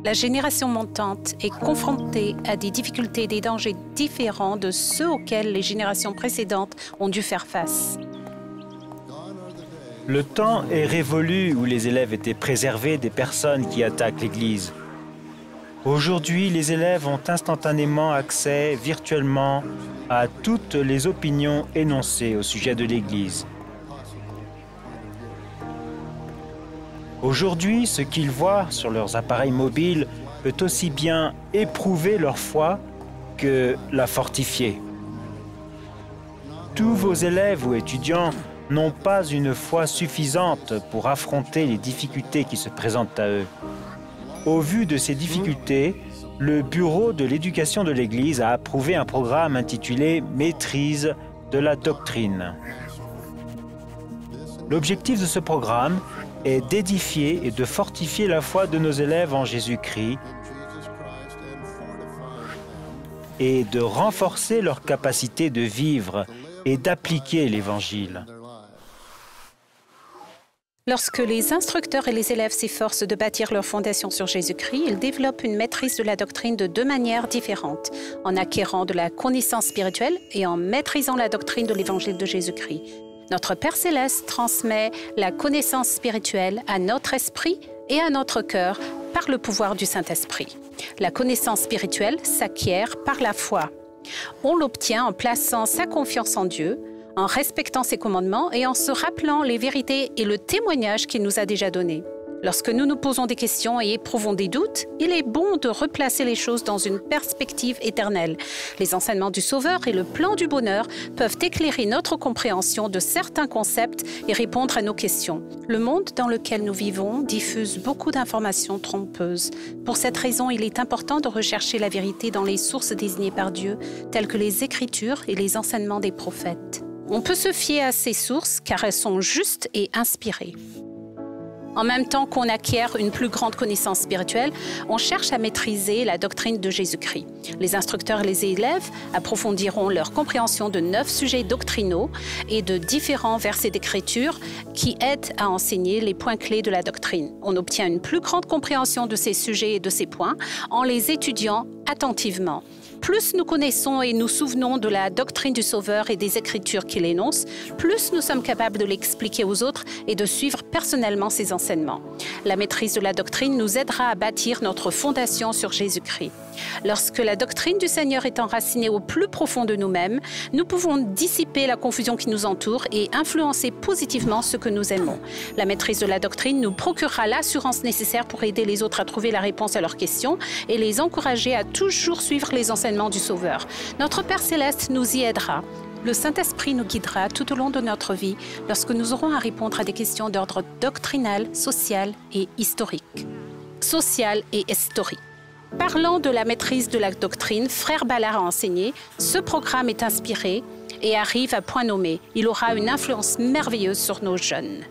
La génération montante est confrontée à des difficultés et des dangers différents de ceux auxquels les générations précédentes ont dû faire face. Le temps est révolu où les élèves étaient préservés des personnes qui attaquent l'Église. Aujourd'hui, les élèves ont instantanément accès virtuellement à toutes les opinions énoncées au sujet de l'Église. Aujourd'hui, ce qu'ils voient sur leurs appareils mobiles peut aussi bien éprouver leur foi que la fortifier. Tous vos élèves ou étudiants n'ont pas une foi suffisante pour affronter les difficultés qui se présentent à eux. Au vu de ces difficultés, le Bureau de l'éducation de l'Église a approuvé un programme intitulé « Maîtrise de la doctrine ». L'objectif de ce programme est d'édifier et de fortifier la foi de nos élèves en Jésus-Christ et de renforcer leur capacité de vivre et d'appliquer l'Évangile. Lorsque les instructeurs et les élèves s'efforcent de bâtir leur fondation sur Jésus-Christ, ils développent une maîtrise de la doctrine de deux manières différentes, en acquérant de la connaissance spirituelle et en maîtrisant la doctrine de l'Évangile de Jésus-Christ. Notre Père Céleste transmet la connaissance spirituelle à notre esprit et à notre cœur par le pouvoir du Saint-Esprit. La connaissance spirituelle s'acquiert par la foi. On l'obtient en plaçant sa confiance en Dieu, en respectant ses commandements et en se rappelant les vérités et le témoignage qu'il nous a déjà donnés. Lorsque nous nous posons des questions et éprouvons des doutes, il est bon de replacer les choses dans une perspective éternelle. Les enseignements du Sauveur et le plan du bonheur peuvent éclairer notre compréhension de certains concepts et répondre à nos questions. Le monde dans lequel nous vivons diffuse beaucoup d'informations trompeuses. Pour cette raison, il est important de rechercher la vérité dans les sources désignées par Dieu, telles que les Écritures et les enseignements des prophètes. On peut se fier à ces sources car elles sont justes et inspirées. En même temps qu'on acquiert une plus grande connaissance spirituelle, on cherche à maîtriser la doctrine de Jésus-Christ. Les instructeurs et les élèves approfondiront leur compréhension de 9 sujets doctrinaux et de différents versets d'Écriture qui aident à enseigner les points clés de la doctrine. On obtient une plus grande compréhension de ces sujets et de ces points en les étudiant attentivement. Plus nous connaissons et nous souvenons de la doctrine du Sauveur et des Écritures qu'il énonce, plus nous sommes capables de l'expliquer aux autres et de suivre personnellement ses enseignements. La maîtrise de la doctrine nous aidera à bâtir notre fondation sur Jésus-Christ. Lorsque la doctrine du Seigneur est enracinée au plus profond de nous-mêmes, nous pouvons dissiper la confusion qui nous entoure et influencer positivement ce que nous aimons. La maîtrise de la doctrine nous procurera l'assurance nécessaire pour aider les autres à trouver la réponse à leurs questions et les encourager à toujours suivre les enseignements du Sauveur. Notre Père Céleste nous y aidera. Le Saint-Esprit nous guidera tout au long de notre vie lorsque nous aurons à répondre à des questions d'ordre doctrinal, social et historique. Social et historique. Parlant de la maîtrise de la doctrine, Frère Ballard a enseigné, ce programme est inspiré et arrive à point nommé. Il aura une influence merveilleuse sur nos jeunes.